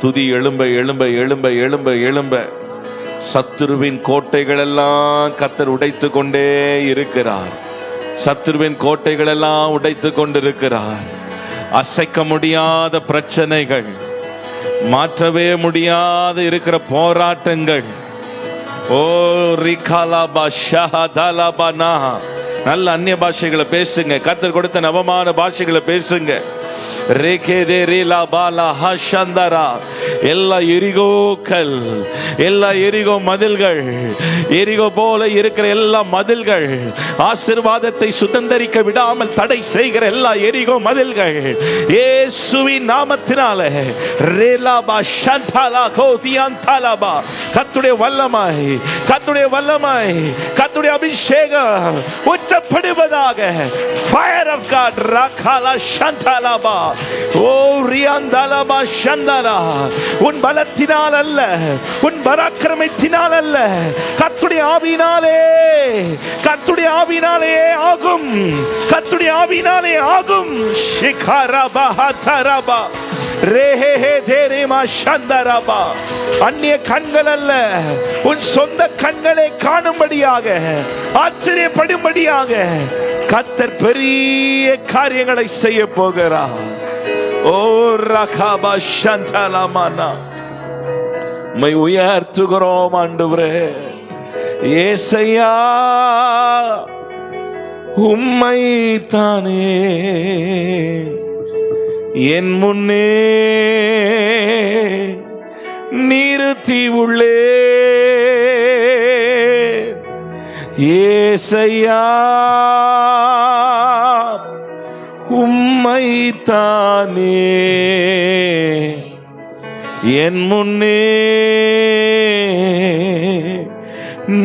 துதி எழும்ப எழும்ப எழும்ப எழும்ப எழும்ப சத்துருவின் கோட்டைகள் எல்லாம் கர்த்தர் உடைத்து கொண்டே இருக்கிறார். சத்துருவின் கோட்டைகள் எல்லாம் உடைத்து கொண்டிருக்கிறார். அசைக்க முடியாத பிரச்சனைகள், மாற்றவே முடியாத இருக்கிற போராட்டங்கள். ஓ ரிகாலாபா ஷஹதலபனா. நல்ல அந்நிய பாஷைகளை பேசுங்க. கர்த்தர் கொடுத்த நவமான பாஷைகளை பேசுங்க. எல்லா எரிகோக்கள், எல்லா எரிகோ மதில்கள், எரிகோ போல இருக்கிற எல்லா மதில்கள், ஆசீர்வாதத்தை சுதந்தரிக்க விடாமல் தடை செய்கிற எல்லா எரிகோ மதில்கள் இயேசுவின் நாமத்தினாலே கர்த்தருடைய வல்லமை, கர்த்தருடைய வல்லமை, கர்த்தருடைய அபிஷேகம் உச்சப்படுவதாக. Fire of God rakala shantalaba o riandalaba shandala. உன் பலத்தினால் அல்ல, உன் பராக்கிரமத்தினால் அல்ல, கர்த்தருடைய ஆவியினாலே, கர்த்தருடைய ஆவியினாலே ஆகும், கர்த்தருடைய ஆவியினாலே ஆகும். ஷிகரபா ஹதரபா ரேஹே தேரேமா சந்தரபா. அந்நிய கண்கள் அல்ல, உன் சொந்த கண்களை காணும்படியாக, ஆச்சரியப்படும்படியாக கர்த்தர் பெரிய காரியங்களை செய்ய போகிறார். ஓ ரகாபா சந்தலமானா. மை உயர்த்துகிறோம் ஆண்டவரே. ஏசையா உம்மை தானே என் முன்னே நிறுத்தி உள்ளே. ஏசையா உம்மை தானே என் முன்னே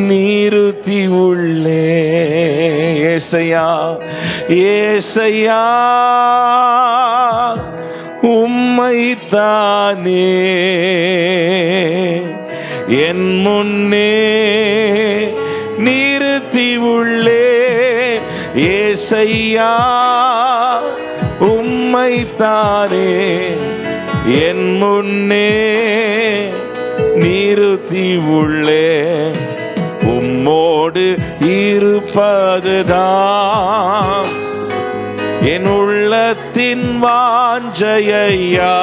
நிறுத்தி உள்ளே. ஏசையா, ஏசையா உம்மை தானே என் முன்னே நிறுத்தி உள்ளே. ஏசையா உம்மை தானே என் முன்னே நிறுத்தி உள்ளே. உம்மோடு இருப்பதுதான் என் உள்ளத்தின் வாஞ்சையா.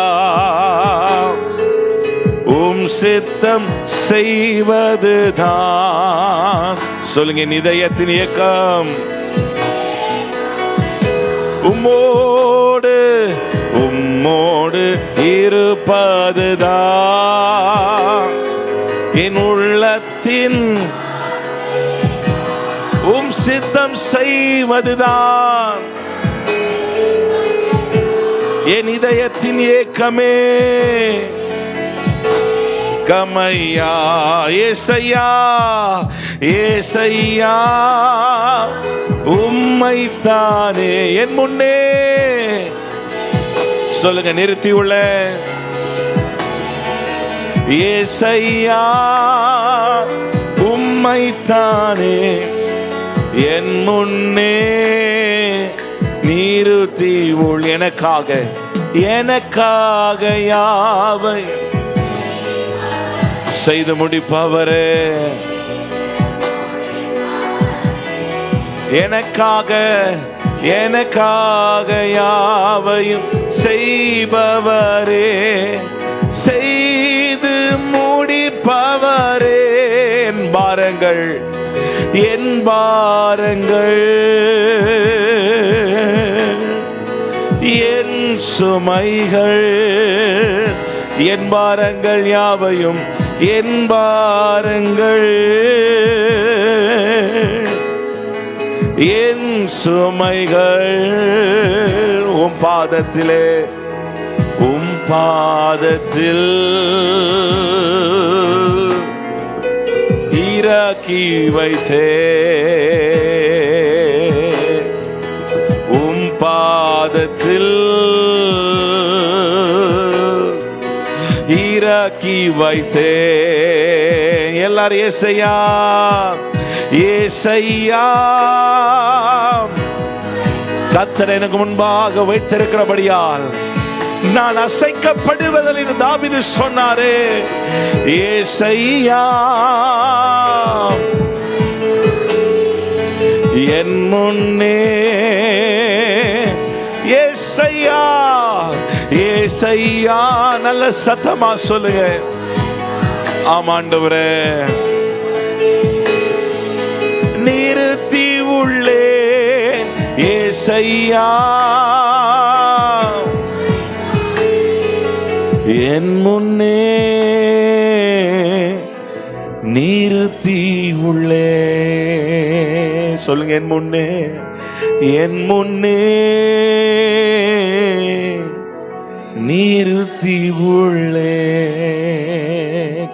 உம் சித்தம் செய்வதுதான். சொல்லுங்க, இதயத்தின் இயக்கம். உம்மோடு உம்மோடு இருப்பதுதான் என் உள்ளத்தின், உம் சித்தம் செய்வதுதான் என் இதயத்தின் ஏக்கமே. கமையா ஏசையா, ஏசையா உம்மை தானே என் முன்னே. சொல்லுங்க, நிறுத்தி உள்ள. ஏசையா உம்மை தானே என் முன்னே நிறுத்தி உள். எனக்காக, எனக்காக யாவை செய்து முடிப்பவரே. எனக்காக, எனக்காக யாவையும் செய்பவரே, செய்து முடிப்பவரே. என் பாரங்கள், என் பாரங்கள், என் சுமைகள், என் பாரங்கள் யாவையும், என் பாரங்கள், என் சுமைகள் உம் பாதத்திலே, உம் பாதத்தில் இறக்கி வைத்தே. உம் பாதத்தில் இறக்கி வைத்தே. எல்லாரும் ஏசையா, ஏசையா கர்த்தர் எனக்கு முன்பாக வைத்திருக்கிறபடியால் நான் அசைக்கப்படுவதில் தாவீது சொன்னாரே, ஏசையா என் முன்னே, ஏசையா ஏசையா. நல்ல சத்தமா சொல்லுங்க. ஆமாண்டவரே, நிறுத்தி உள்ளே ஏசையா என் முன்னே, நிறுத்தி உள்ளே. சொல்லுங்க, என் முன்னே, என் முன்னே நிறுத்தி உள்ளே.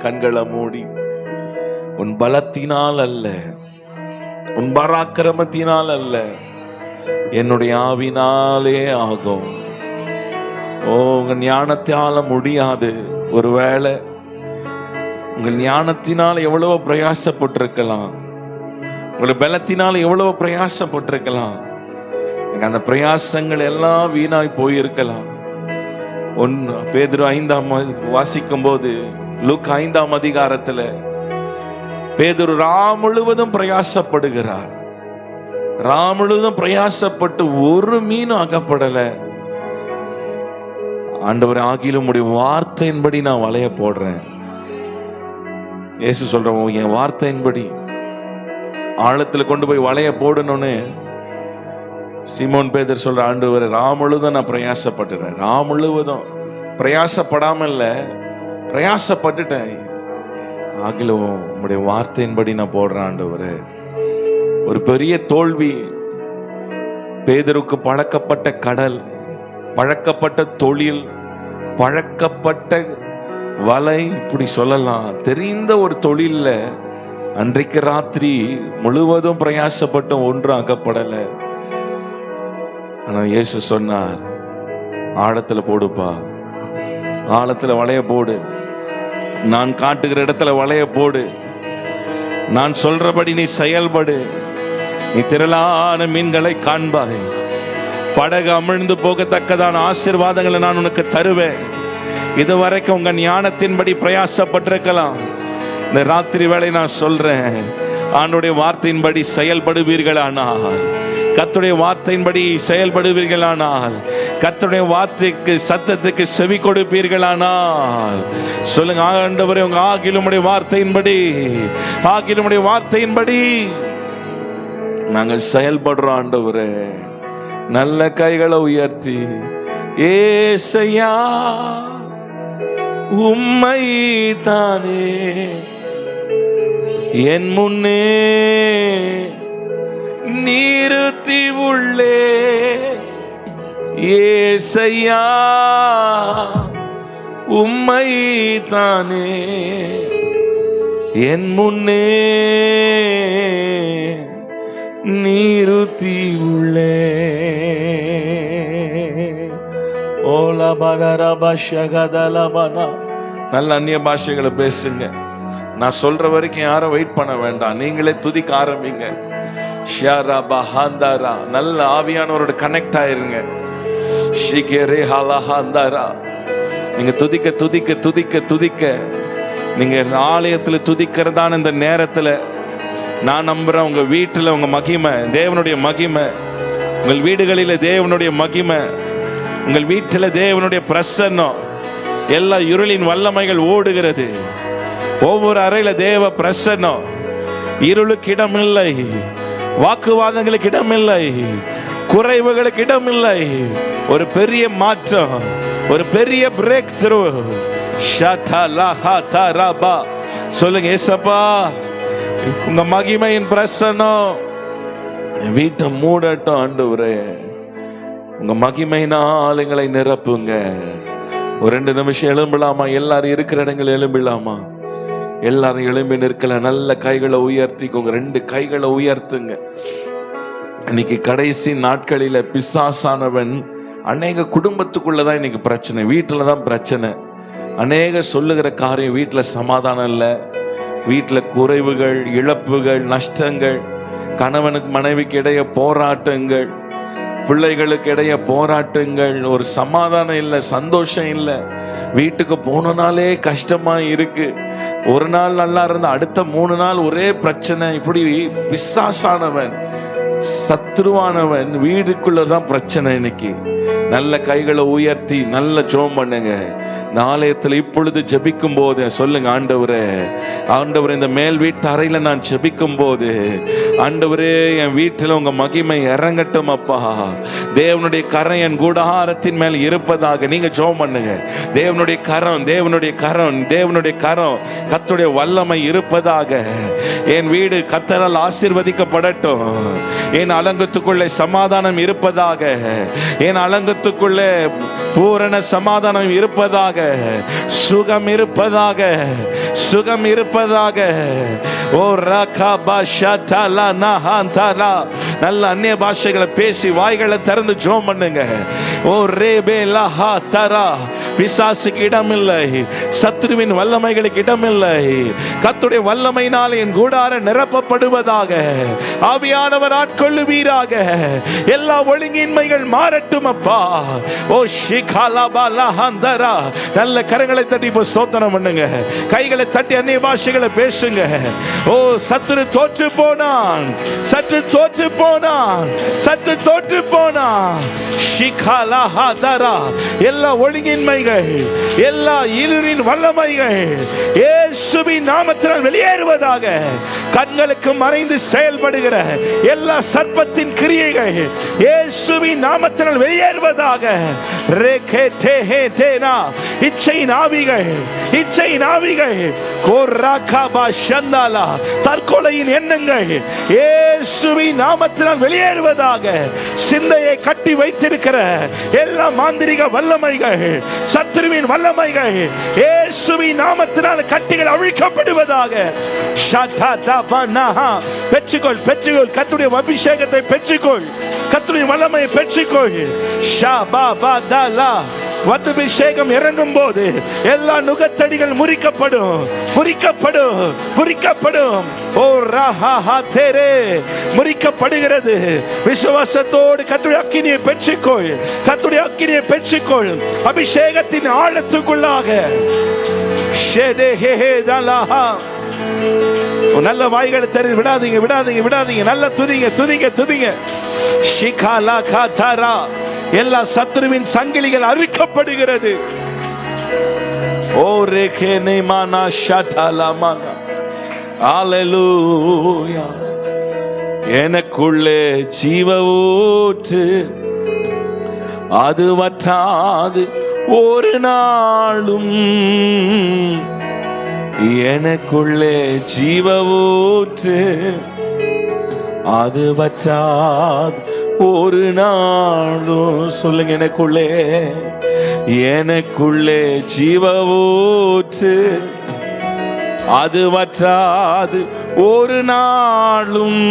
கண்களை மூடி, உன் பலத்தினால் அல்ல, உன் பராக்கிரமத்தினால் அல்ல, என்னுடைய ஆவினாலே ஆகும். உங்க ஞானத்தால முடியாது. ஒருவேளை உங்கள் ஞானத்தினால் எவ்வளவோ பிரயாசப்பட்டிருக்கலாம், உங்களுடைய பலத்தினால் எவ்வளவோ பிரயாசப்பட்டிருக்கலாம். அந்த பிரயாசங்கள் எல்லாம் வீணாய் போயிருக்கலாம். பேதுரு 5 வாசிக்கும் போது, லூக்கா 5 அதிகாரத்துல பேதுரு முழுவதும் பிரயாசப்படுகிறார். முழுவதும் பிரயாசப்பட்டு ஒரு மீனும் அகப்படல. ஆண்டவர், ஆகிலும் உடைய வார்த்தையின்படி நான் வலைய போடுறேன். இயேசு சொல்றோம், என் வார்த்தையின்படி ஆழத்துல கொண்டு போய் வலைய போடணும்னு சீமோன் பேதர் சொல்ற, ஆண்டவர் முழுவதும் நான் பிரயாசப்பட்டுறேன். முழுவதும் பிரயாசப்படாம இல்ல, பிரயாசப்பட்டுட்டேன். ஆகிலும் உடைய வார்த்தையின்படி நான் போடுறேன் ஆண்டவர். ஒரு பெரிய தோல்வி. பேதருக்கு பழக்கப்பட்ட கடல், பழக்கப்பட்ட தொழில், பழக்கப்பட்ட வலை, இப்படி சொல்லலாம், தெரிந்த ஒரு தொழில்ல அன்றைக்கு ராத்திரி முழுவதும் பிரயாசப்பட்டு ஒன்றும் அகப்படல. ஆனா இயேசு சொன்னார், ஆழத்துல போடுப்பா, ஆழத்துல வலைய போடு, நான் காட்டுகிற இடத்துல வலைய போடு, நான் சொல்றபடி நீ செயல்படு, நீ திரளான மீன்களை காண்பாய், படகு அமிழ்ந்து போகத்தக்கதான ஆசீர்வாதங்களை நான் உனக்கு தருவேன். இதுவரைக்கும் உங்க ஞானத்தின்படி பிரயாசப்பட்டிருக்கலாம். இந்த ராத்திரி வேளை நான் சொல்றேன், ஆண்டவருடைய வார்த்தையின்படி செயல்படுவீர்களானால், கர்த்தருடைய வார்த்தையின்படி செயல்படுவீர்களானால், கர்த்தருடைய வார்த்தைக்கு சத்தத்துக்கு செவி கொடுப்பீர்களானால், சொல்லுங்க, ஆண்டவரே உங்க ஆகிலும் உடைய வார்த்தையின்படி, ஆகிலும் உடைய வார்த்தையின்படி நாங்கள் செயல்படுறோம். ஆண்டவரே, நல்ல கைகளை உயர்த்தி, ஏசையா உம்மை தானே என் முன்னே நிறுத்தி உள்ளே, ஏசையா உம்மை தானே என் முன்னே நிறுத்தி உள்ளே. நல்ல அந்நிய பாஷைகளை பேசுங்க. நான் சொல்ற வரைக்கும் யாரும் வெயிட் பண்ண வேண்டாம், நீங்களே துதிக்க ஆரம்பிங்க. நல்ல ஆவியானவரோட கனெக்ட் ஆயிருங்க. நீங்க துதிக்க துதிக்க துதிக்க துதிக்க, நீங்க ஆலயத்துல துதிக்கிறதான இந்த நேரத்துல நான் நம்புறேன், உங்க வீட்டுல உங்க மகிமை, தேவனுடைய மகிமை, உங்கள் வீடுகளில தேவனுடைய மகிமை, உங்கள் வீட்டில் தேவனுடைய பிரசன்னம், எல்லா இருளின் வல்லமைகள் ஓடுகிறது. ஒவ்வொரு அறையில தேவ பிரசன்னம். இருளுக்கு இடமில்லை, வாக்குவாதங்களுக்கு இடமில்லை, குறைவுகளுக்கு இடமில்லை. ஒரு பெரிய மாற்றம், ஒரு பெரிய பிரேக் த்ரூ. சொல்லுங்க, ஏசப்பா உங்க மகிமையின் பிரசன்னம் வீட்டை மூடட்டும் ஆண்டவரே, உங்க மகிமையினால் எங்களை நிரப்புங்க. ஒரு 2 நிமிஷம் எழும்பலாமா? எல்லாரும் இருக்கிற இடங்கள் எழும்பலாமா? எல்லாரும் எழும்பி நிற்கல. நல்ல கைகளை உயர்த்திக்கோங்க, 2 கைகளை உயர்த்துங்க. இன்னைக்கு கடைசி நாட்களில பிசாசானவன் அநேக குடும்பத்துக்குள்ளதான் இன்னைக்கு பிரச்சனை, வீட்டுல தான் பிரச்சனை. அநேக சொல்லுகிற காரியம், வீட்டுல சமாதானம் இல்லை, வீட்டுல குறைவுகள், இழப்புகள், நஷ்டங்கள், கணவனுக்கு மனைவிக்கு இடையே போராட்டங்கள், பிள்ளைகளுக்கு இடையே போராட்டங்கள், ஒரு சமாதானம் இல்லை, சந்தோஷம் இல்லை. வீட்டுக்கு போனாலே கஷ்டமா இருக்கு. ஒரு நாள் நல்லா இருந்தா அடுத்த 3 நாள் ஒரே பிரச்சனை. இப்படி பிசாசானவன், சத்ருவானவன் வீடுக்குள்ளதான் பிரச்சனை. இன்னைக்கு நல்ல கைகளை உயர்த்தி நல்ல ஜெபம் பண்ணுங்க. நாளையத்தில் இப்பொழுது ஜெபிக்கும் போது சொல்லுங்க, ஆண்டவரே, ஆண்டவரே, இந்த மேல் வீட்டு அறையில நான் ஜெபிக்கும் போது ஆண்டவரே, என் வீட்டில் உங்க மகிமை இறங்கட்டும் அப்பா. தேவனுடைய கரம் என் கூடாரத்தின் மேல் இருப்பதாக நீங்க ஜெபம் பண்ணுங்க. தேவனுடைய கரம், தேவனுடைய கரம், தேவனுடைய கரம், கர்த்தருடைய வல்லமை இருப்பதாக. என் வீடு கர்த்தரால் ஆசீர்வதிக்கப்படட்டும். என் அலங்கத்துக்குள்ளே சமாதானம் இருப்பதாக. என் அலங்கத்துக்குள்ளே பூரண சமாதானம் இருப்பதாக. சுகம் இருப்பதாக, சுகம் இருப்பதாக. ஓ ரகபஷதல நஹந்தலா. நல்ல அந்நிய பாஷைகளை பேசி வாய்களை திறந்து ஜெபம் பண்ணுங்க. ஓ ரேபேலஹா தரா. பிசாசுக்கு இடமில்லை, சத்ருவின் வல்லமைகளுக்கு இடமில்லை. கர்த்தருடைய வல்லமையினால் என் கூடாரம் நிரப்பப்படுவதாக. ஆவியானவர் ஆட்கொள்ளுவீராக. எல்லா ஒழுங்கின்மைகள் மாறட்டும் அப்பா. ஓ ஷிகலபலஹந்தரா. நல்ல கரங்களை தட்டி இப்போ ஸ்தோத்திரம் பண்ணுங்க. கைகளை தட்டி அந்நிய பாஷைகளை பேசுங்க. ஓ சத்துரு தோற்று போனான், சற்று தோற்று போனான், சற்று தோற்று போனான். ஷிகலஹதரா. எல்லா ஒழுங்கின்மைகள், எல்லா இருளின் வல்லமைகள் இயேசுவின் நாமத்தினால் வெளியேறுவதாக. கண்களுக்கு மறைந்து செயல்படுகிற எல்லா சர்ப்பத்தின் கிரியைகள் இயேசுவின் நாமத்தினால் வெளியேறுவதாக. இச்சை நாவிகள், இச்சை நாவிகள், தற்கொலையின் எண்ணங்கள் இயேசுவின் நாமத்தினால் வெளியேறுவதாக. சிந்தையை கட்டி வைத்திருக்கிற எல்லா மாந்திரிக வல்லமைகள், சத்ருவின் வல்லமைகள் இயேசுவின் நாமத்தினால் கட்டிகள் அழிக்கப்படுவதாக. பெற்றுக்கொள், பெற்றுக்கொள். கர்த்தருடைய அபிஷேகத்தை பெற்றுக்கொள், கர்த்தருடைய வல்லமையை பெற்றுக்கொள். அபிஷேகம் இறங்கும் போது எல்லா நுகத்தடிகள் முறிக்கப்படும், முறிக்கப்படும், முறிக்கப்படும். ஓ ரஹா தேரே. முறிக்கப்படுகிறது. விசுவாசத்தோடு கர்த்தருடைய அக்கினியை பெற்றுக்கொள், கர்த்தருடைய அக்கினியை பெற்றுக்கொள். அபிஷேகத்தின் ஆழத்துக்குள்ளாக நல்ல வாய்களை தெரிந்து விடாதீங்க, விடாதீங்க, விடாதீங்க. நல்ல துதிங்க, துதிங்க, துதிங்க. ஷிகாலா காதாரா. எல்லா சத்ருவின் சங்கிலிகள் அறுக்கப்படுகிறது. ஓ ரேகேனே மானா ஷாடாலாமானா. ஹalleluya. எனக்குள்ளே ஜீவ ஊற்று, அது வற்றாது ஒரு நாளும். எனக்குள்ளே ஜீவ ஊற்று, அது வற்றாது ஒரு நாளும். சொல்லுங்க, எனக்குள்ளே, எனக்குள்ளே ஜீவ ஊற்று, அது வற்றாது ஒரு நாளும்.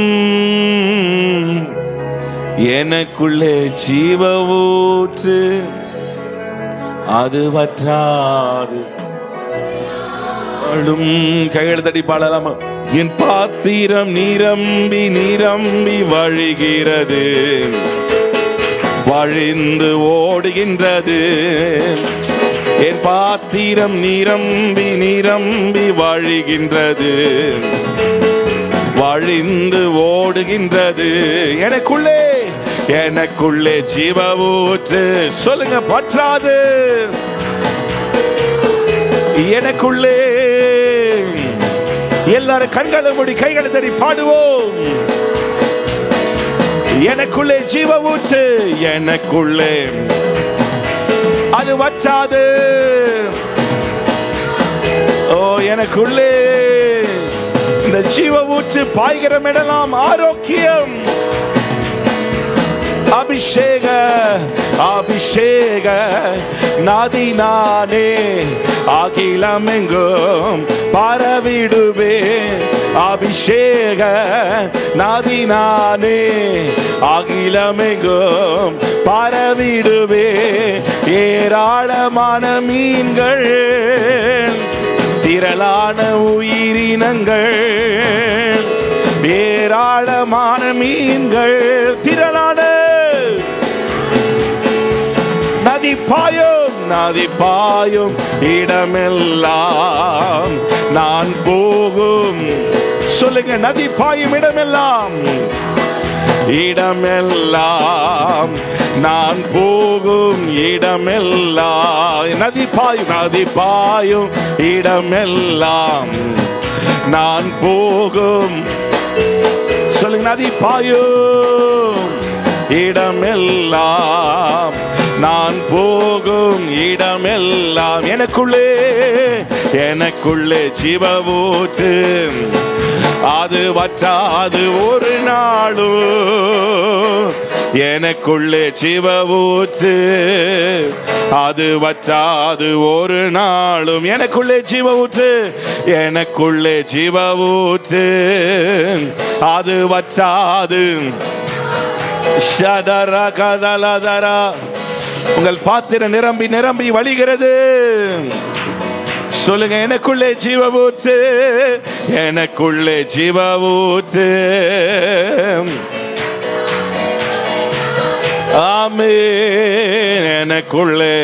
எனக்குள்ளே ஜீவ ஊற்று, அது வற்றாது. கைகள் தட்டி பாடலாமா? என் பாத்திரம் நிரம்பி நிரம்பி வழிகிறது, வழிந்து ஓடுகின்றது. என் பாத்திரம் நிரம்பி நிரம்பி வழிகின்றது, வழிந்து ஓடுகின்றது. எனக்குள்ளே, எனக்குள்ளே ஜீவ ஊற்று. சொல்லுங்க, பற்றாது. எனக்குள்ளே. எல்லாரும் கண்களை மூடி கைகளை தட்டி பாடுவோம். எனக்குள்ளே ஜீவ ஊற்று, எனக்குள்ளே அது வற்றாது. ஓ எனக்குள்ளே இந்த ஜீவ ஊற்று பாய்கிற இடமெல்லாம் ஆரோக்கியம். அபிஷேக அபிஷேக நதி நானே, அகிலமெங்கும் பரவிடுவே. அபிஷேக நதி நானே, அகிலமெங்கும் பரவிடுவே. ஏராளமான மீன்கள், திரளான உயிரினங்கள், ஏராளமான மீன்கள், திரளான நதி பாயும் இடமெல்லாம் நான் போகும். சொல்லுங்க, நதி பாயும் இடமெல்லாம், இடமெல்லாம் நான் போகும் இடமெல்லாம். நதி பாயும் இடமெல்லாம் நான் போகும். சொல்லுங்க, நதி பாயும் இடமெல்லாம் நான் போகும் இடமெல்லாம். எனக்குள்ளே ஜீவ ஊற்று, அது வற்றாது ஒரு நாளும். எனக்குள்ளே ஜீவ ஊற்று, அது வற்றாது ஒரு நாளும். எனக்குள்ளே ஜீவ ஊற்று, எனக்குள்ளே ஜீவ ஊற்று, அது வற்றாது. ஷதரா கதலதரா, உங்கள் பாத்திரம் நிரம்பி நிரம்பி வழிகிறது. சொல்லுங்க, எனக்குள்ளே ஜீவ ஊற்று, எனக்குள்ளே ஜீவ ஊற்று. ஆமென். எனக்குள்ளே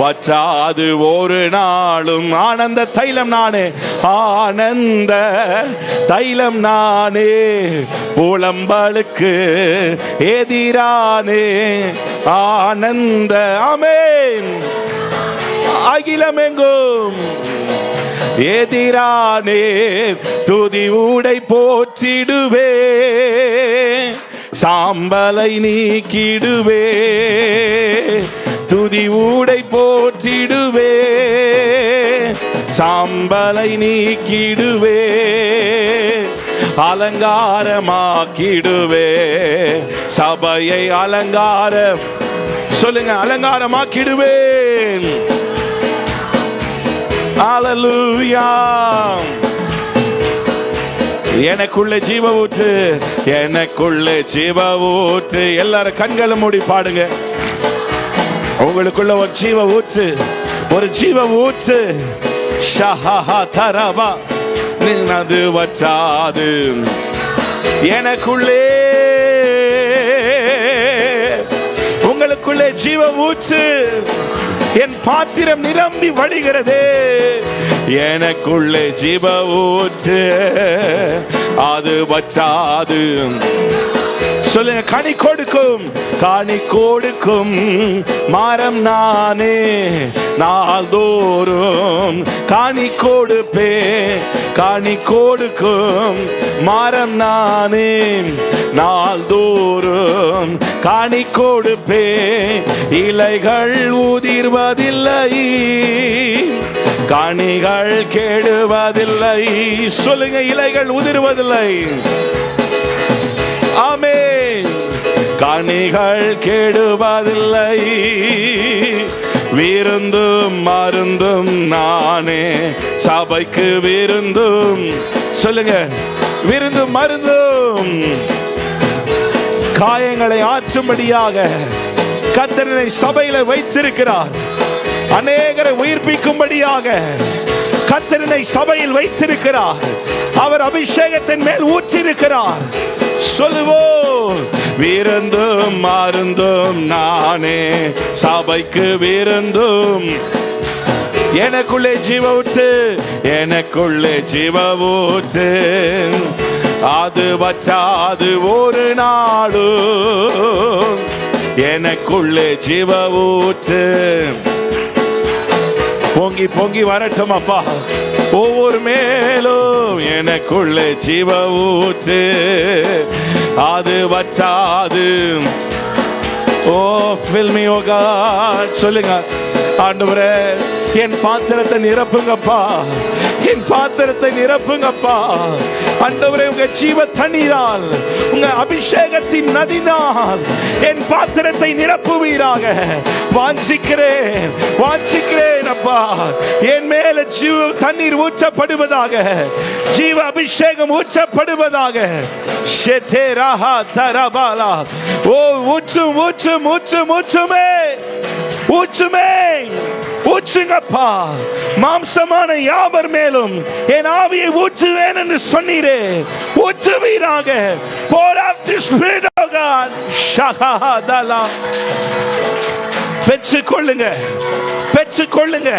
வற்றாது ஒரு நாளும். ஆனந்த தைலம் நானே, ஆனந்த தைலம் நானே, புலம்பலுக்கு எதிரானே ஆனந்த. ஆமென். அகிலமெங்கும் எதிரானே துதி ஊடை போற்றிடுவே, சாம்பலை நீக்கிடுவே, துதி ஊடை போற்றிடுவே, சாம்பலை நீக்கிடுவே, அலங்காரமாக்கிடுவே, சபையை அலங்காரம். சொல்லுங்க, அலங்காரமாக்கிடுவேன். ஹல்லேலூயா. எனக்குள்ளே ஜீவ ஊற்று, எனக்குள்ளே ஜீவ ஊற்று. எல்லாரும் கண்களை மூடி பாடுங்க. உங்களுக்குள்ள ஒரு ஜீவ ஊற்று, ஒரு ஜீவ ஊற்று. ஷஹஹா தரவா, நின்னது வற்றாது. எனக்குள்ளே, உங்களுக்குள்ளே ஜீவ ஊற்று. என் பாத்திரம் நிரம்பி வழிகிறதே. எனக்குள்ளே ஜீவ ஊற்று, அது வற்றாது. சொல்லுங்க, கனி கொடுக்கும், கனி கொடுக்கும் மரம் நானே, நாள்தோறும் கனி கொடுப்பே, கனி கொடுக்கும் மரம் நானே, நாள்தோறும் கனி கொடுப்பே. இலைகள் உதிர்வதில்லை, கனிகள் கெடுவதில்லை. சொல்லுங்க, இலைகள் உதிர்வதில்லை. ஆமென். கனிகள் கெடுவதில்லை, விருந்தும் மருந்தும் நானே, சபைக்கு விருந்தும். சொல்லுங்க, விருந்தும் மருந்தும். காயங்களை ஆற்றும்படியாக கர்த்தரை சபையில வைத்திருக்கிறார். அநேகரை உயிர்ப்பிக்கும்படியாக கர்த்தரை சபையில் வைத்திருக்கிறார். அவர் அபிஷேகத்தின் மேல் ஊற்றிருக்கிறார். சொல்லுவோம், விருந்தும் மருந்தும் நானே, சபைக்கு விருந்தும். எனக்குள்ளே ஜீவ ஊற்று, எனக்குள்ளே ஜீவ ஊற்று, அது வற்றாது ஒரு நாளும். எனக்குள்ளே ஜீவ ஊற்று. பொங்கி பொங்கி வரட்டும் அப்பா ஒவ்வொரு மேலும். எனக்குள்ளே ஜீவ ஊற்று, அது வற்றாது. ஓ fill me oh God. சொல்லுங்க, ஆண்டவரே என் பாத்திரத்தை நிரப்புங்கப்பா, என் பாத்திரத்தை நிரப்புங்கப்பா. ஆண்டவரே, உங்க ஜீவ தண்ணீரால், உங்க அபிஷேகத்தின் நதினால் என் பாத்திரத்தை நிரப்புவீராக. வாஞ்சிக்கிறேன், வாஞ்சிக்கிறேன் அப்பா. என் மேல ஜீவ தண்ணீர் ஊற்றப்படுவதாக, ஜீவ அபிஷேகம் ஊற்றப்படுவதாக. ஷெட்டே ராஹா தரபாலா. ஓ ஊற்றும் ஊற்றும் ஊற்றும் ஊற்றுமே, ஊற்றுமே ஊற்றுமே. ஊற்றுங்கப்பா. மாம்சமான யாவர் மேலும் என் ஆவியை ஊற்றுவேன் என்று சொன்னீரே, ஊற்றுவீராக. Pour out the Spirit of God. ஷஹாதலா. பெற்றுக்கொள்ளுங்க, பெற்றுக்கொள்ளுங்க.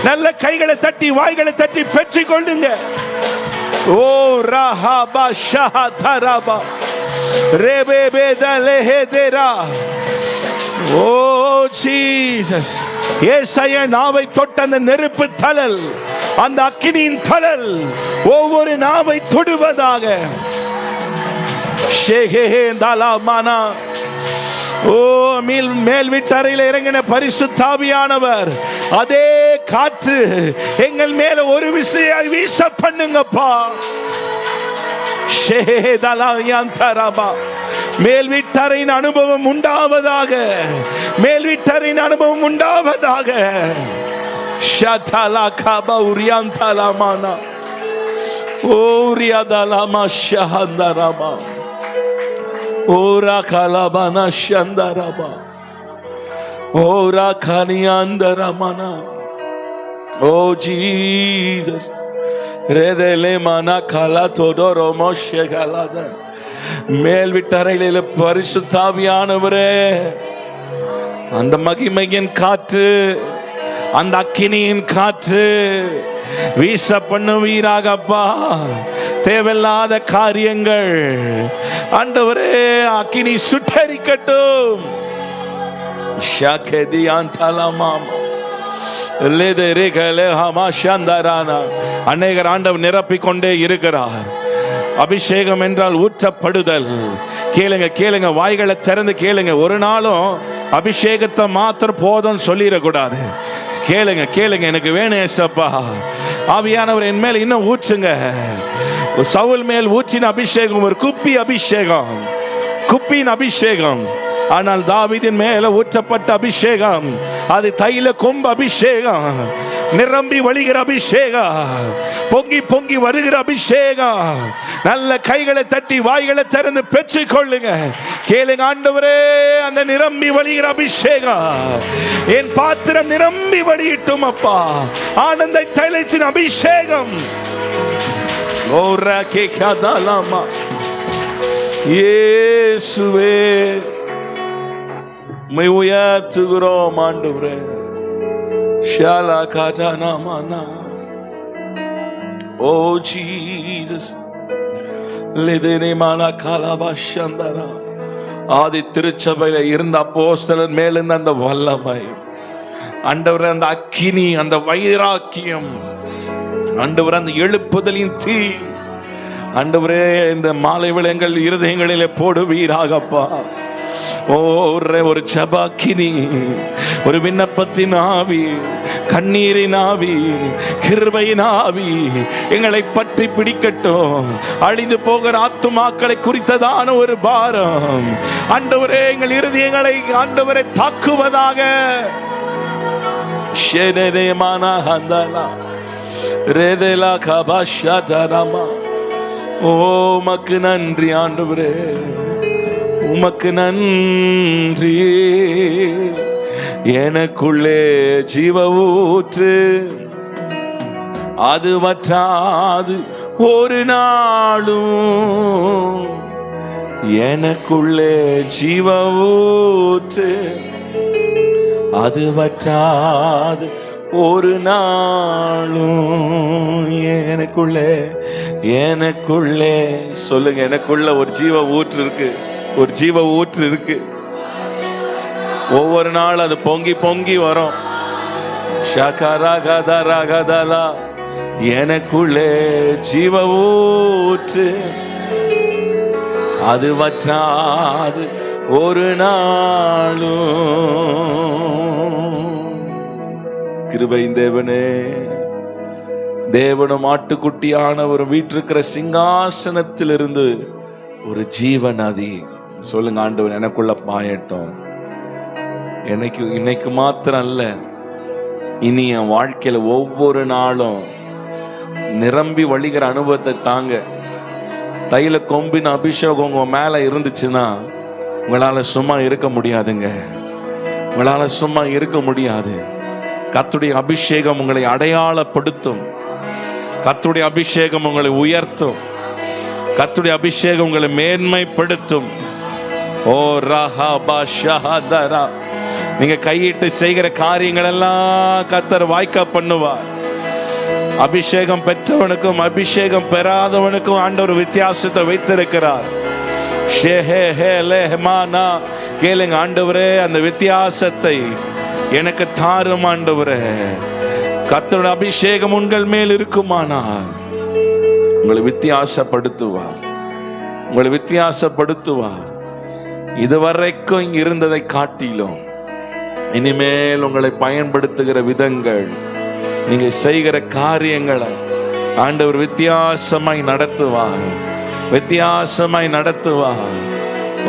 நல்ல கைகளை தட்டி வாய்களை தட்டி பெற்றுக்கொள்ளுங்க. ஓ ரஹபா ஷஹதரபா ரெபேபேதலேஹேதரா. ஓ ஜீசஸ். ஏசாயா நாவை தொட்ட அந்த நெருப்பு தழல், அந்த அக்கினியின் தழல் ஒவ்வொரு நாவை தொடுவதாக. ஷேஹேந்தாலாமானா. ஓ மேல் வீட்டறையில் இறங்கின பரிசுத்த ஆவியானவர், அதே காற்று எங்கள் மேல ஒரு விசையை வீச பண்ணுங்கப்பா. மேல் வீட்டறையின் அனுபவம் உண்டாவதாக, மேல் வீட்டறையின் அனுபவம் உண்டாவதாக. ஷதலா கபா உரியாந்தலமானா. ஓ ரியாதலமா ஷஹந்தரமா. ஓரா கலபனா ஷந்தரபா. ஓரா கனியாந்தரமனா. ஓ ஜீசஸ். ரெதலே மனா கலா தோடோரோ மோஷகலாத. மேல் வீட்டறையில பரிசுத்த ஆவியானவரே, அந்த மகிமையின் காற்று, அந்த அக்கினியின் காற்று வீச பண்ணுவீராகப்பா. தேவையில்லாத காரியங்கள் ஆண்டவரே அக்கினி சுட்டரிக்கட்டும். அநேகர் ஆண்டவர் நிரப்பிக் கொண்டே இருக்கிறார். அபிஷேகம் என்றால் ஊற்றப்படுதல். கேளுங்க கேளுங்க, வாய்களை திறந்து கேளுங்க. ஒரு நாளும் அபிஷேகத்தை மாத்திரம் போதும் சொல்லிடக்கூடாது. கேளுங்க கேளுங்க, எனக்கு வேணும் ஏசப்பா, ஆவியானவர் என் மேல் இன்னும் ஊற்றுங்க. சவுல் மேல் ஊற்றின அபிஷேகம் ஒரு குப்பி அபிஷேகம், குப்பின் அபிஷேகம். ஆனால் தாவீதின் மேல ஊற்றப்பட்ட அபிஷேகம் அது தைல கொம்பு அபிஷேகம், நிரம்பி வழிகிற அபிஷேகம், பொங்கி பொங்கி வருகிற அபிஷேகம். நல்ல கைகளை தட்டி வாய்களை திறந்து பெற்றுக் கொள்ளுங்க. கேளுங்க, ஆண்டவரே அந்த நிரம்பி வழிகிற அபிஷேகம் என் பாத்திரம் நிரம்பி வழியிட்டும் அப்பா. ஆனந்த தைலத்தின் அபிஷேகம். ஓரா கேக்காதாலாமா இயேசுவே மை உயர்த்துகிறோம் ஆண்டவரே. ஷாலா காஜானா மானா. ஓ ஜீசஸ். லிதனே மானா காலாபா ஷந்தரா. ஆதி திருச்சபையில இருந்த அப்போஸ்தலர் மேல் இருந்த அந்த வல்லமை ஆண்டவரே, அந்த அக்கினி, அந்த வைராக்கியம் ஆண்டவரே, அந்த எழுப்புதலின் தீ ஆண்டவரே, இந்த மாலை விளங்கள் இருதயங்களிலே போடுவீராகப்பா. ஒரு ஜெபாக்கினி, ஒரு விண்ணப்பத்தின் ஆவி, கண்ணீரின் ஆவி, கிருபையின் ஆவி எங்களை பற்றி பிடிக்கட்டும். அழிந்து போகிற ஆத்துமாக்களை குறித்ததான ஒரு பாரம் ஆண்டவரே எங்கள் இருதயங்களை ஆண்டவரை தாக்குவதாக. ஓ உமக்கு நன்றி ஆண்டவரே, உமக்கு நன்றி. எனக்குள்ளே ஜீவ ஊற்று, அது வற்றாது ஒரு நாளும். எனக்குள்ளே ஜீவ ஊற்று, அது வற்றாது ஒரு நாளும். எனக்குள்ளே எனக்குள்ளே சொல்லுங்க, எனக்குள்ள ஒரு ஜீவ ஊற்று இருக்கு, ஒரு ஜீவ ஊற்று இருக்கு. ஒவ்வொரு நாள் அது பொங்கி பொங்கி வரும். ஷகரகதரகதலா. எனக்குள்ளே ஜீவ ஊற்று, அது வற்றாது ஒரு நாளும். கிருபையின் தேவனே, தேவனும் ஆட்டுக்குட்டியான ஒரு வீற்றிருக்கிற சிங்காசனத்திலிருந்து ஒரு ஜீவ நதி சொல்லுங்க ஆண்டவர் எனக்குள்ள பாயட்டும். இன்னைக்கு மாத்திரம் அல்ல, இனி என் வாழ்க்கையில ஒவ்வொரு நாளும் நிரம்பி வழிகிற அனுபவத்தை தாங்க. தைல கொம்பின் அபிஷேகம் உங்க மேல இருந்துச்சுன்னா உங்களால சும்மா இருக்க முடியாதுங்க, உங்களால சும்மா இருக்க முடியாது. கர்த்தருடைய அபிஷேகம் உங்களை அடையாளப்படுத்தும். கர்த்தருடைய அபிஷேகம் உங்களை உயர்த்தும். கர்த்தருடைய அபிஷேகம் உங்களை மேன்மைப்படுத்தும். ஓ ரஹபா ஷஹதரா, நீங்க கையிட்டு செய்கிற காரியங்கள் எல்லாம் கர்த்தர் வாய்க்க பண்ணுவார். அபிஷேகம் பெற்றவனுக்கும் அபிஷேகம் பெறாதவனுக்கும் ஆண்டவர் வித்தியாசத்தை வைத்திருக்கிறார். கேளுங்க, ஆண்டவரே அந்த வித்தியாசத்தை எனக்கு தாரும் ஆண்டவரே. கர்த்தருடைய அபிஷேகம் உங்கள் மேல் இருக்குமானால் உங்களை வித்தியாசப்படுத்துவார், உங்களை வித்தியாசப்படுத்துவார். இதுவரைக்கும் இங்க இருந்ததை காட்டிலும் இனிமேல் உங்களை பயன்படுத்துகிற விதங்கள், நீங்க செய்கிற காரியங்களை ஆண்டவர் வித்தியாசமாய் நடத்துவார், வித்தியாசமாய் நடத்துவார்.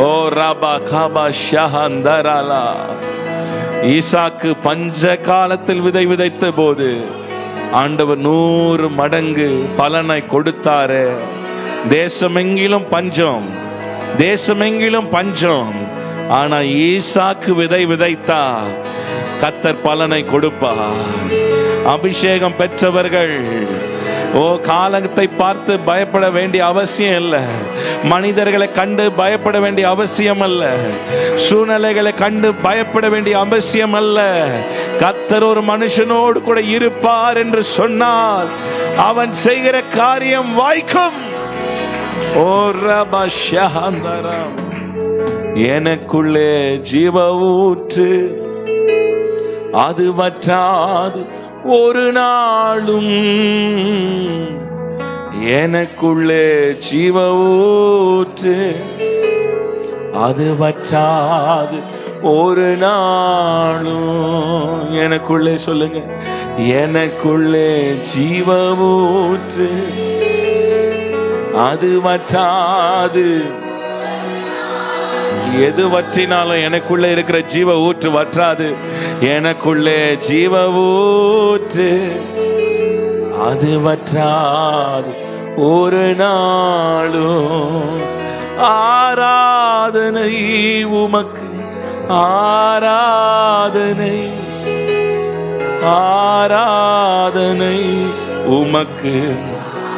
ஓ ராபா காபா ஷஹந்தரலா. ஈசாக்கு பஞ்ச காலத்தில் விதை விதைத்த போது ஆண்டவர் 100 மடங்கு பலனை கொடுத்தாரு. தேசமெங்கிலும் பஞ்சம், தேசமெங்கிலும் பஞ்சம். ஆனா ஈசாக்கு விதை விதைத்தா கர்த்தர் பலனை கொடுப்பார். அபிஷேகம் பெற்றவர்கள் ஓ காலத்தை பார்த்து பயப்பட வேண்டிய அவசியம் இல்லை, மனிதர்களை கண்டு பயப்பட வேண்டிய அவசியம் அல்ல, சூழ்நிலைகளை கண்டு பயப்பட வேண்டிய அவசியம் அல்ல. கர்த்தர் ஒரு மனுஷனோடு கூட இருப்பார் என்று சொன்னால் அவன் செய்கிற காரியம் வாய்க்கும். ஓ ரபா ஷஹந்தரா, எனக்குள்ளே ஜீவ ஊற்று, அது வற்றாது ஒரு நாளும். எனக்குள்ளே ஜீவ ஊற்று, அது வற்றாது ஒரு நாளும். எனக்குள்ளே சொல்லுங்க, எனக்குள்ளே ஜீவ ஊற்று, அது வற்றாது. எது வற்றினாலும் எனக்குள்ள இருக்கிற ஜீவ ஊற்று வற்றாது. எனக்குள்ளே ஜீவ ஊற்று, அது வற்றாது ஒரு நாளும். ஆராதனை உமக்கு, ஆராதனை, ஆராதனை உமக்கு,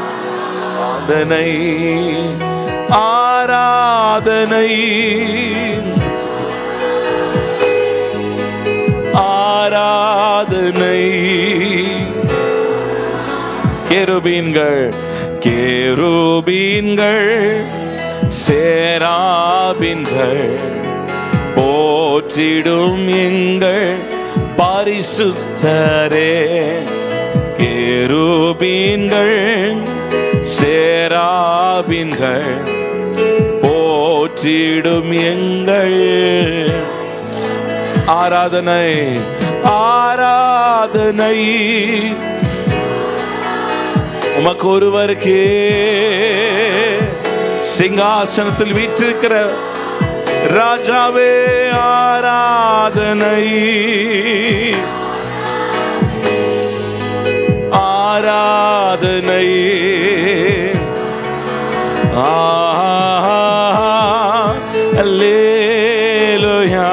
ஆராதனை, ஆராதனை, ஆராதனை. கேருபீன்கள், கேருபீன்கள், சேராபீன்கள் போற்றிடும் எங்கள் பரிசுத்தரே. கேருபீன்கள், சேராபீன்கள் போற்றிடும் எங்கள் ஆராதனை, ஆராதனை உமக்கு ஒருவருக்கே. சிங்காசனத்தில் வீற்றிருக்கிற ராஜாவே ஆராதனை, ஆராதனை. அல்லேலூயா,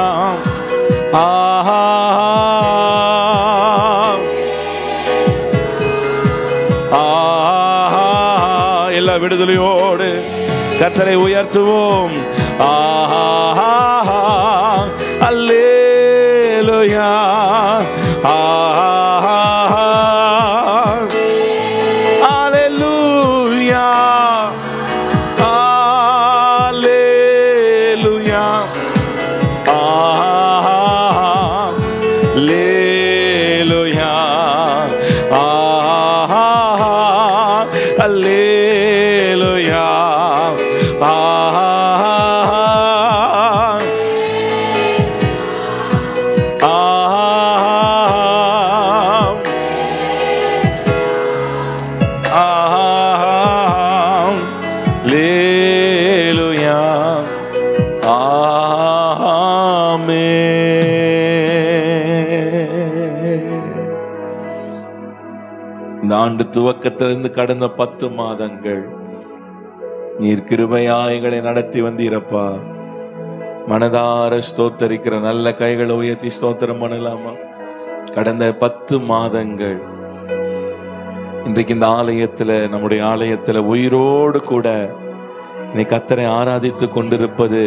எல்லா விடுதலையோடு கர்த்தரை உயர்த்துவோம். அல்லேலூயா, அல்லேலூயா, அல்லேலூயா, அல்லேலூயா, அல்லேலூயா. அல்லேலூயா, இந்த ஆண்டு துவக்கத்திலிருந்து கடந்த 10 மாதங்கள் நீர் கிருபையாய்களை நடத்தி வந்தீரப்பா. மனதார ஸ்தோத்தரிக்கிற நல்ல கைகளை உயர்த்தி ஸ்தோத்திரம் பண்ணலாமா? கடந்த 10 மாதங்கள் இன்றைக்கு இந்த ஆலயத்துல, நம்முடைய ஆலயத்துல உயிரோடு கூட இன்னைக்கு கர்த்தரை ஆராதித்து கொண்டிருப்பது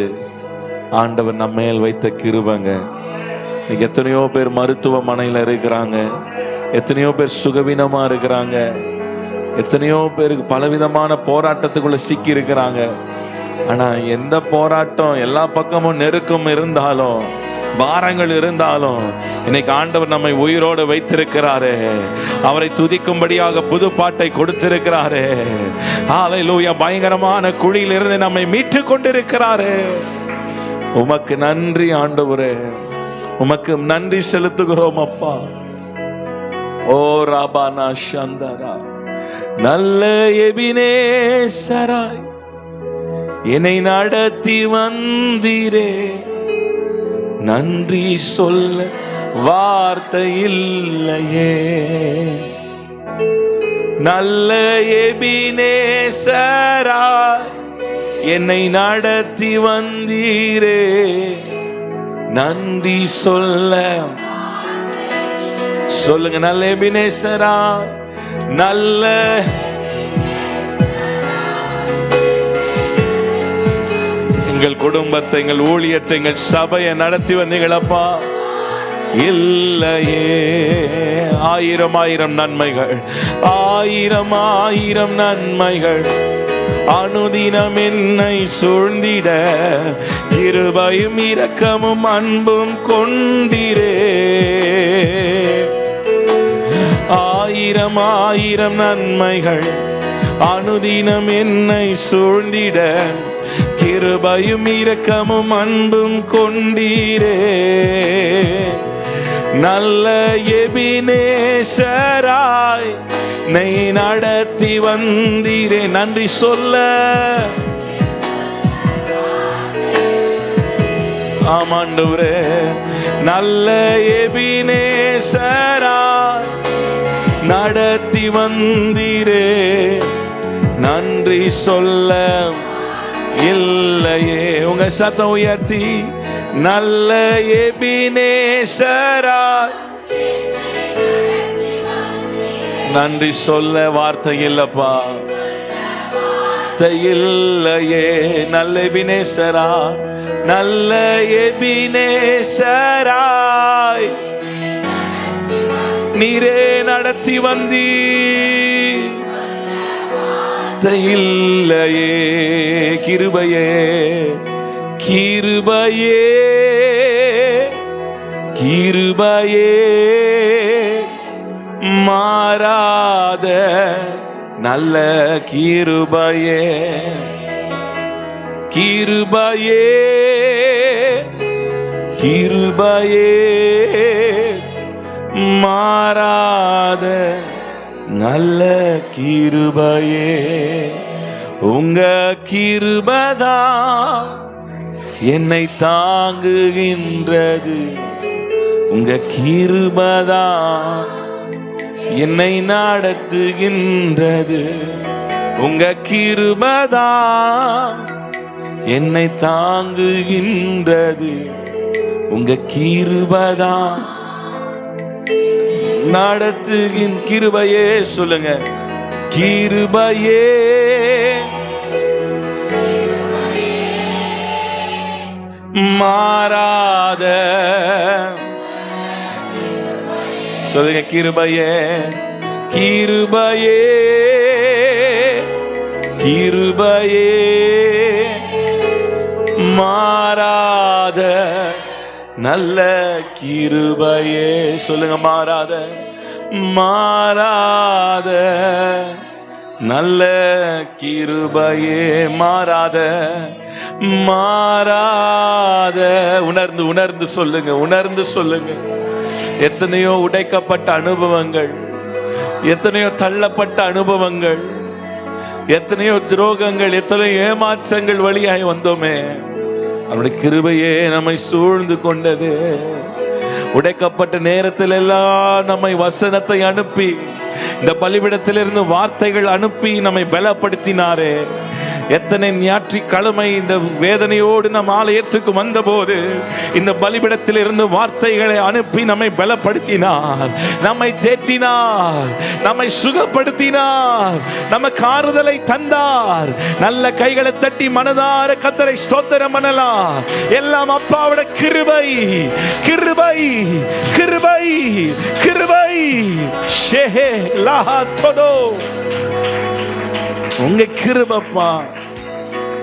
ஆண்டவர் நம்ம மேல் வைத்த கிருபைங்க. இன்னைக்கு எத்தனையோ பேர் மருத்துவமனையில இருக்கிறாங்க, எத்தனையோ பேர் சுகவீனமா இருக்கிறாங்க, எத்தனையோ பேருக்கு பலவிதமான போராட்டத்துக்குள்ள சிக்கி இருக்கிறாங்க. ஆனா எந்த போராட்டம், எல்லா பக்கமும் நெருக்கம் இருந்தாலும், பாரங்கள் இருந்தாலும், இன்னைக்கு ஆண்டவர் நம்மை உயிரோடு வைத்திருக்கிறாரே. அவரை துதிக்கும்படியாக புது பாட்டை கொடுத்திருக்கிறாரே. ஹல்லேலூயா. பயங்கரமான குழியிலிருந்து நம்மை மீட்டு கொண்டிருக்கிறாரே. உமக்கு நன்றி ஆண்டவரே, உமக்கு நன்றி செலுத்துகிறோம் அப்பா. ஓ ராபானா சந்தரா, நல்ல எபினேசராய் என்னை நடத்தி வந்தீரே, நன்றி சொல்ல வார்த்தை இல்லையே. நல்ல எபினேசராய் என்னை நடத்தி வந்தீரே, நன்றி சொல்லுங்க. நல்ல எபினேசராய், நல்ல எங்கள் குடும்பத்தை, எங்கள் ஊழியத்தை, எங்கள் சபையை நடத்தி வந்தீங்களப்பா. இல்லையே ஆயிரம் ஆயிரம் நன்மைகள், ஆயிரம் ஆயிரம் நன்மைகள் அனுதினம் என்னை சூழ்ந்திட, கிருபையும் இரக்கமும் அன்பும் கொண்டிரே. ஆயிரம் ஆயிரம் நன்மைகள் அனுதினம் என்னை சூழ்ந்திட, கிருபையும் இரக்கமும் அன்பும் கொண்டீரே. நல்ல எபினேசராய் என்னை நடத்தி வந்தீரே, நன்றி சொல்ல. ஆமாண்டவரே, நல்ல எபினேசராய் நடத்தி வந்தீரே, நன்றி சொல்ல இல்லையே. உங்க சத்தம் உயர்த்தி, நல்ல எபினேசராய் நன்றி சொல்ல வார்த்தை இல்லப்பா, இல்லையே. நல்ல எபினேசராய், நல்ல எபினேசராய் நீரே நடத்தி வந்தீர், இல்லையே. கிருபையே கிருபையே கிருபையே மாறாத நல்ல கிருபையே, கிருபையே கிருபையே மாறாத நல்ல கிருபையே. உங்க கிருபதா என்னை தாங்குகின்றது, உங்க கிருபதா என்னை நடத்துகின்றது, உங்க கிருபதா என்னை தாங்குகின்றது, உங்க கிருபதா கிருபையே சொல்லுங்க. கிருபையே மாறாத சொல்லுங்க. கிருபையே கிருபையே கிருபையே மாறாத நல்ல கிருபையே சொல்லுங்க. மாறாத மாறாத நல்ல கிருபையே மாறாத மாறாத. உணர்ந்து உணர்ந்து சொல்லுங்க, உணர்ந்து சொல்லுங்க. எத்தனையோ உடைக்கப்பட்ட அனுபவங்கள், எத்தனையோ தள்ளப்பட்ட அனுபவங்கள், எத்தனையோ துரோகங்கள், எத்தனையோ ஏமாற்றங்கள் வழியாய் வந்தோமே, அவருடைய கிருபையே நம்மை சூழ்ந்து கொண்டது. உடைக்கப்பட்ட நேரத்தில் எல்லாம் நம்மை வசனத்தை அனுப்பி, இந்த பலிபீடத்திலிருந்து வார்த்தைகள் அனுப்பி நம்மை பலப்படுத்தினாரே. எத்தனை ஞாயிற்றுக்கிழமை இந்த வேதனையோடு நம் ஆலயத்துக்கு வந்தபோது இந்த பலிபிடத்தில் இருந்து வார்த்தைகளை அனுப்பி நம்மை பலப்படுத்தினார், நம்மை தேற்றினார், நம்மை சுகப்படுத்தினார், நமக்கு ஆறுதலை தந்தார். நல்ல கைகளை தட்டி மனதார கர்த்தரை ஸ்தோத்திரம் பண்ணலாம். எல்லாம் அப்பாவோட கிருபை, கிருபை, கிருபை, கிருபை. ஷேஹே லஹா தோடோ. உங்க கிருபப்பா,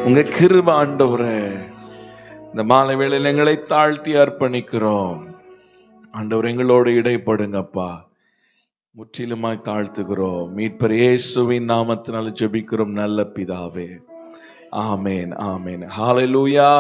உங்க கிருப ஆண்டவரே. இந்த மாலை வேளையில் எங்களை தாழ்த்தி அர்ப்பணிக்கிறோம் ஆண்டவர். எங்களோடு இடைப்படுங்கப்பா, முற்றிலுமாய் தாழ்த்துகிறோம். மீட்பர் இயேசுவின் நாமத்தினால் ஜெபிக்கிறோம் நல்ல பிதாவே. ஆமேன், ஆமேன். ஹல்லேலூயா.